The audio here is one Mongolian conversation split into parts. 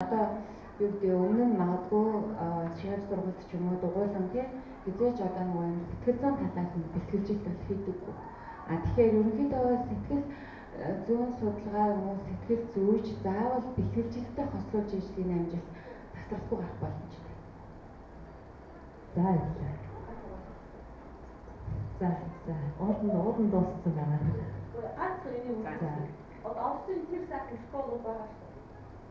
Одоо юу гэдэг өмнө нь магадгүй шийдвэр сургалт ч юм уу дугуйлан тий хизээч одоо нөгөө юм сэтгэл зүйн талаас нь бэлтгэлжилт бол хийдэггүй. Тэгэхээр ерөнхийдөө сэтгэл зүйн судалгаа юм уу сэтгэл зүйч заавал бэлтгэлжилттэй хослуулж ижлийн амжилт тасралтгүй гарах боломжтой. За уулын дууссан байна. Ганц энэ үг. Одоо офсын тэр сайхан школ байгаа шүү.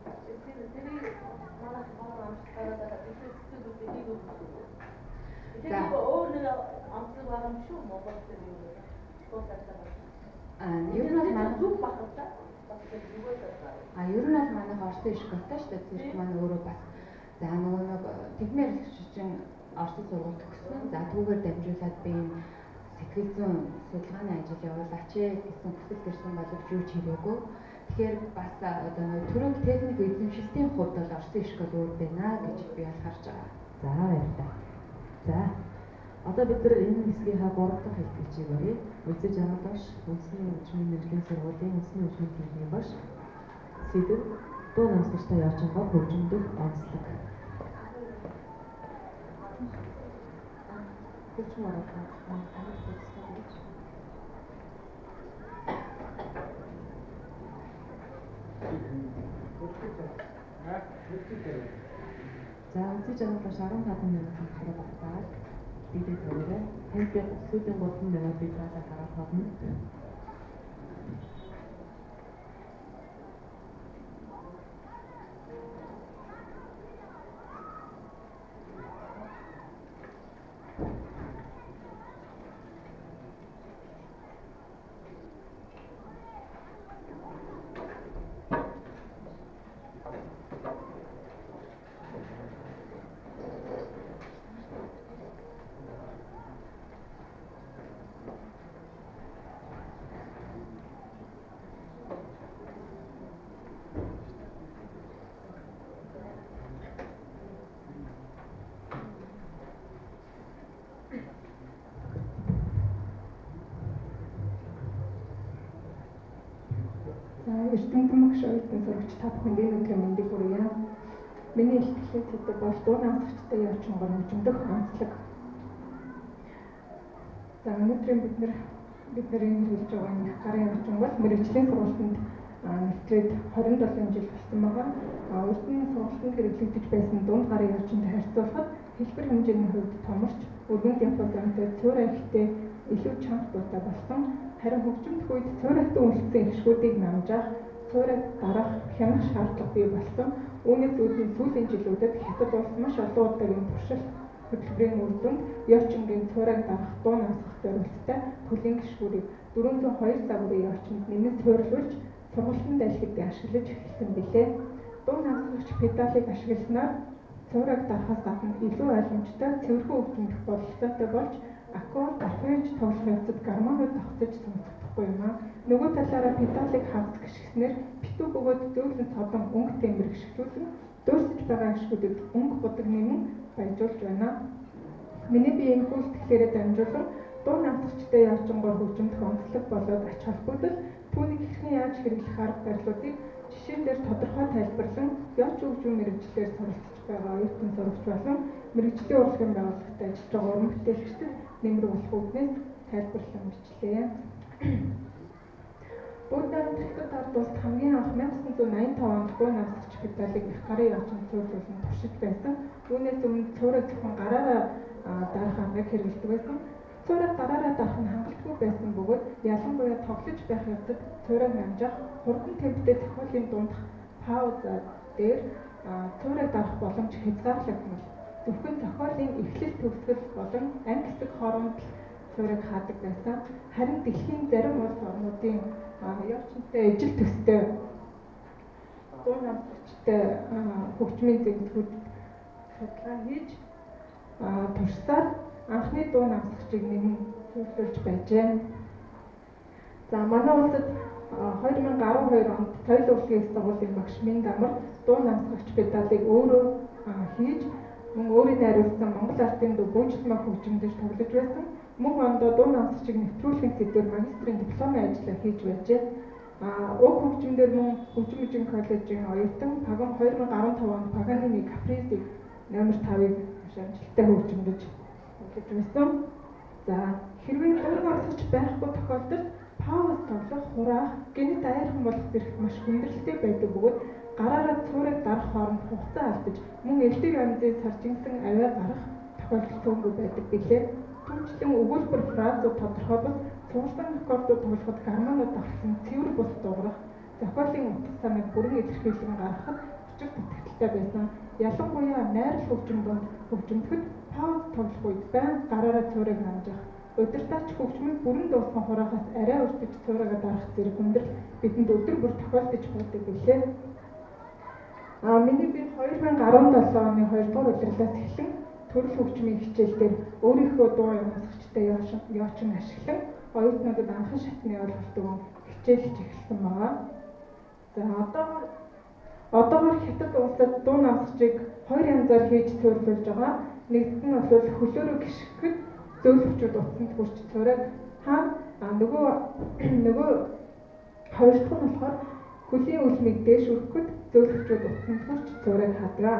Тэрийг манай амжилтаараа бизнес зүйлүүдийг хийгүүл. Тэгээд өөр нэг амжилт байгаа юм шүү Монгол тэр юм. Ер нь бол манай зүг багтаа. Ер нь бол манай Орсын школтой шүү дээ. Зэрэг манай өөрөө бас за нөгөө нэг тэднэр чинь Орсын сургууль төгссөн. За түүгээр дамжуулаад би сэтгэл зүйн судалгааны ажил явуулаач гэсэн хүсэл төрсэн боловч юу ч хийгээгүй. Тэгэхээр бас одоо төрөв техник эзэмшилтийн хувьд бол Орсын школ өөр байна гэж би бол харж байгаа. За баярлалаа. За одоо бид нар энэ хэсгийнхаа 3 дахь хэлбэрийг барья. Үзэж аваад баш үндэсний хөгжмийн нэрлийн сургуулийн үндэсний хөгжмийн төвийн баш сэдв дуу намсагчтай явж байгаа хөгжмөдөх онцлог. За үзэж аваад баш 15 минут хараа багтаад бидний төрөөрэй. Таньд сүүлийн 3 минутыг цаашаа хараад болно. Эрдэнэт багш оюутан сурагч та бүхэнд энэ өдрийн мэндийг хүргье. Миний ихтгэлийн сэдэв бол дуу намсагчтай явж байгаа хөгжмөдөх онцлог. За өнөөдрийн бид нар энэ хэлж байгаа энэ гарын хөгжим бол мэргэжлийн сургалтанд нэвтрээд 27 жил болсон байгаа. Эрдэнэ сургалтанд хэрэглэгдэж байсан дунд гарын хөгжмөд харьцуулахад хэлбэр хэмжээний хувьд томорч, өргөн диапазонтой цөөр ихтэй илүү чанга дуутай болсон. Харин хөгжмөдөх үед цөөрөйтөн үйлчлсэн иршгүүдийг намжаах, цөөрөйт дараах хянах шаардлага бий болсон. Үүнээс үүдний сүүлийн жилүүдэд хятад улс маш олон удаагийн туршилт хөтөлбөрийн үр дүнд ёрчингийн цөөрөйт дараах дуу намсах зорилттой төлөв гишгүүрийг 402 загварын ёрчинд нэмэн суйрлуулж сургалтанд ашигладаг ашиглаж эхэлсэн билээ. Дуу намсагч педалыг ашигласнаар цөөрөйт дарахаас гадна илүү ойлгомжтой цэвэрхэн хөгжмөх бололцоотой болж аккорд арпеж тоглох явцад гармонууд тогтож сонсогдохгүй юм аа. Нөгөө талаараа педалыг хагас гიშгснээр битүү бөгөөд зөөлөн содон өнгө тэмбэр гიშгүүлэн дүүрсэж байгаа гишгүүдэд өнгө будаг нэмэн баяжуулж байна. Миний бие энэ үйлдэлээрээ дамжуулан дуу намсагчтай явжингоор хөгжмөдөх онцлог болоод ач холбогдол түүнийг хэрхэн яаж хэрэглэх арга барилуудыг жишээн дээр тодорхой тайлбарлан явж хөгжим мэргэжлээр суралцж байгаа оюутан сурагч болон мэргэжлийн урлагийн байгууллагад ажиллаж байгаа уран бүтээлчдэд нэмэр болох үгнээс тайлбарлан бичлээ. Будда Хятад ард улсад хамгийн анх 1985 онд дуу намсагч педалыг их гарын явцанд суйрлуулан туршиж байсан. Үүнээс өмнө цөөрөө зөвхөн гараараа дарах аргыг хэрэглэдэг байсан. Цөөрөө дараараа дарах нь хангалтгүй байсан бөгөөд ялангуяа тоглож байх явцад цөөрөө намжаах, хурдан темптэй зохиолын дундах пауза дээр цөөрөө дарах боломж хязгаарлагдмал. Зөвхөн зохиолын эхлэл төгсгөл болон анги хэсэг хооронд цөөрийг хаадаг байсан. Харин дэлхийн зарим улс орнуудын явцтай ижил төстэй дуу намсагчтай хөгжмийн зэгцүүд судалгаа хийж туршсаар анхны дуу намсагчийг нэмэн суйрлуулж байжээ. За манай улсад 2012 онд соёл урлагийн их сургуулийн багш Минг Амар дуу намсагч педалыг өөрөө хийж мөн өөрийн найруулсан Монгол ардын дуу бүүжлмаа хөгжмөдөж тоглож байсан. Мөн ондоо дуу намсагчийг нэвтрүүлэхин сэдвээр магистрийн дипломын ажлаа хийж байжээ. Уг хөгжмөндөр мөн хөгжим коллежийн оюутан Паган 2015 онд Паганини Капризийг номер 5-ыг амжилттай хөгжимдөж байсан. За хэрвээ дуу сонсож байхгүй тохиолдолд пауз тоглох, хураах, гэнэт айрхан болох зэрэг маш хүндрэлтэй байдаг бөгөөд гараараа цуурыг дарах хооронд хугацаа алдаж мөн элдв янзын саржинсан авиа гарах тохиолдолгүй байдаг билээ. Түүнчлэн өгүүлбэр фразууд тодорхой бус цугласан аккордууд тоглоход гармонууд авсан цэвэр бус дуугарах, зохиолын утга санааг бүрэн илэрхийлэн гаргахад учир дутагдaltaй байсан. Ялангуяа найрал хөгжимдөд пауз тоглох үед байнга гараараа цуурыг хангах, удирдаач хөгжмөнд бүрэн дууссан хураахаас арай өртөж цуураагаа дарах зэрэг хүндрэл бидэнд өдөр бүр тохиолдож байдаг билээ. Миний би 2017 оны 2 дугаар удирлаас эхлэн төрөл хөгжмийн хичээлдэр өөрийнхөө дуу ямсагчтай яочин ашиглан оюутнуудад анхан шатны ойлголт өгөн хичээлж эхэлсэн байгаа. За одоогоор хятад улсад дуу намсагчийг хоёр янзаар хийж цуурлуулж байгаа. Нэгд нь бол хөлөөрөө гიშгэхэд зөөлөвчүүд утсанд хүрч цураг нөгөө хоёр дахь нь болохоор хөлийн үлмийг дээш өргөхөд зөөлөвчүүд утсанд хүрч цураг хадгаа.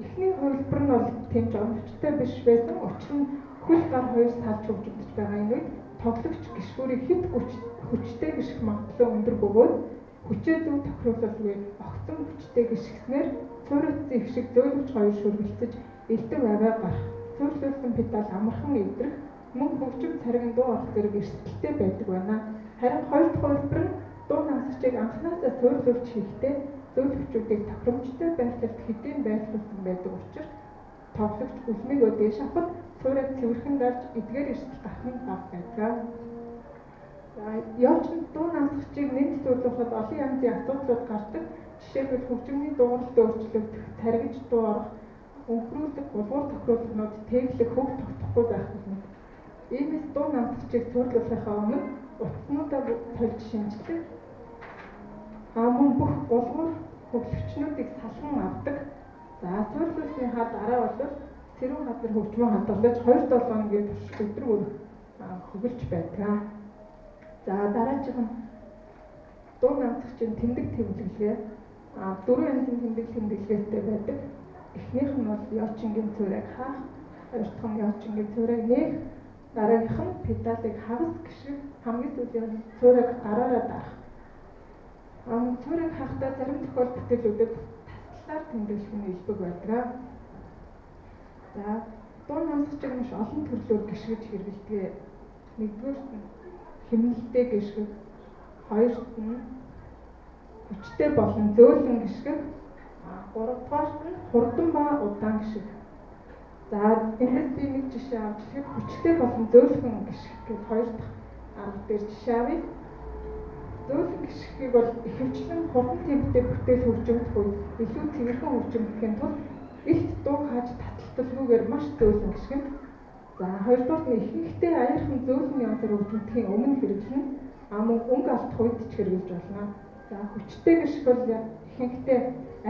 Эхний хувилбар нь бол тийм ч оновчтой биш байсан. Учир нь хөл гар хоёр салж хөгжигдэж байгаа энэ үед тоглогч гишгүүрийг хэд хүчтэй гიშгэх магадлал өндөр бөгөөд хүчээ зөв тохируулалгүй огцон хүчтэй гიშгснээр цуурайтсан их шиг зөөлөвч хоёр шүргэлцэж элдв аваа гарах, цуурлуулсан педаль амархан эвдрэх, мөн хөгжим царгийн дуу орох зэрэг эрсдэлтэй байдаг байна. Харин хоёр дахь хувилбар нь дуу намсагчийг анхнаасаа цуурлуулж хийхдээ зөөлөвчүүдийг тохиромжтой байрлалд хэдийн байрлуулсан байдаг учраас тоглогч үлмийг дээш авахд цуурыг цэвэрхэн дарж эдгээр эрсдэл гарах нь бага байдаг. За яочин дуу намсагчийг нэмж цуурлуулахад олон янзын асуудлууд гардаг. Жишээлбэл хөгжмийн дууралт өөрчлөгдөх, царгиж дуу орох, өнхрүүлэх, булгуур тохируулгнууд тэглэх, хөг тогтохгүй байх юм. Иймээс дуу намсагчийг цуурлуулахаа өмнө утаснуудаа тольж шинжилдэг. Мөн бүх булгуур хөгжлөгчнүүдийг салхан авдаг. За цуурлуулсныхаа дараа бол цэрүүн газар хөгжмөө хадгалж 2-7 хоногийн турш өдөр хөглж байдаг. За дараачих нь дуу намсагчийн тэмдэг тэмдэглэгээ. 4 янзын тэмдэг тэмдэглгээтэй байдаг. Эхнийх нь бол яочингийн цуурыг хаах, хоёр дахь нь яочингийн цуурыг нээх, дараагийнх нь педалыг хагас гიშгэх, хамгийн сүүлийн цуурыг гараараа дарах. Цуурыг хахдаа зарим тохиолдолд таслаар тэмдэглэх нь илбэг байдаг. За дуу намсагчийг маш олон төрлөөр гიშгэж хэрэглэдэг. Нэгдүгээрт нь хэмнэлтэд гიშгэх, хоёрт нь хүчтэй болон зөөлөн гიშгэх, гуравдугаарт нь хурдан ба удаан гიშгэх. За энэс би нэг жишээ авч хэлэхэд хүчтэй болон зөөлөн гიშгэх гэж хоёр дахь арга дээр жишээ авъя. Зөөлөн гიშгэхийг бол ихэвчлэн хурдан темптэй бүтээл хөгжимдөх үед илүү цэвэрхэн хөгжимдөхийн тулд илт дуу хааж таталталгүйгээр маш зөөлөн гიშгэнэ. За хоёрдугаар нь ихэнхдээ аяархан зөөлөн янзаар хөгжимдөхийн өмнө хэрэглэнэ. Мөн өнгө алдах үед ч хэрэглэж болно. За хүчтэй гიშг бол ихэнхдээ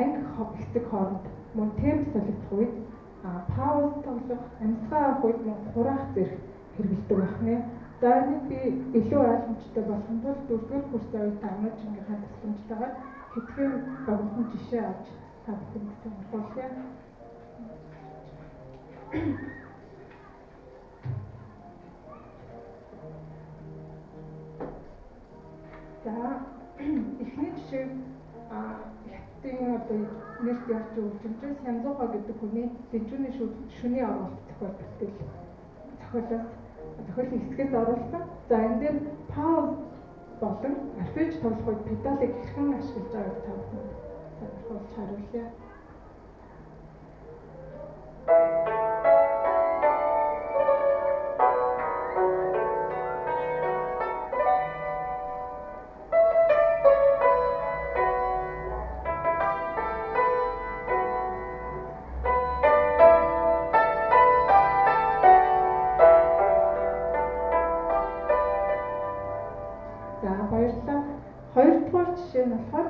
анги хэсэг хооронд мөн темп солигдох үед пауз тоглох, амьсгаа авах үед мөн хураах зэрэг хэрэглэдэг байна. За энийг би илүү ойлгомжтой болгох тул 4-р курсын үед Амнаж Чингийнхаа тусламжтайгаар хэдхэн богино жишээ авч та бүхэнд сонирхуулъя. За эхний жишээ хятадын одоо нэрт явж хөгжимчөөс Хянзууга гэдэг хүний Дэнчүүний шүний оролт зохиолын хэсгээс оруулсан. За энэ дээр пауз болон арпеж тоглох үед педалыг хэрхэн ашиглаж байгааг та бүхэнд сонирхуулж харуулъя. Жишээ нь болохоор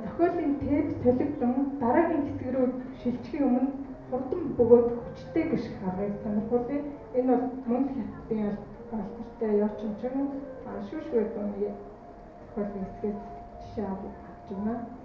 зохиолын тед солигдсон дараагийн хэсэг рүү шилжихийн өмнө хурдан бөгөөд хүчтэй гიშгэх аргыг сонирхуулъя. Энэ бол мөн хятадын алдартай явж чинь шүүшгүй дууны тохиолын хэсгээс жишээ авч байна.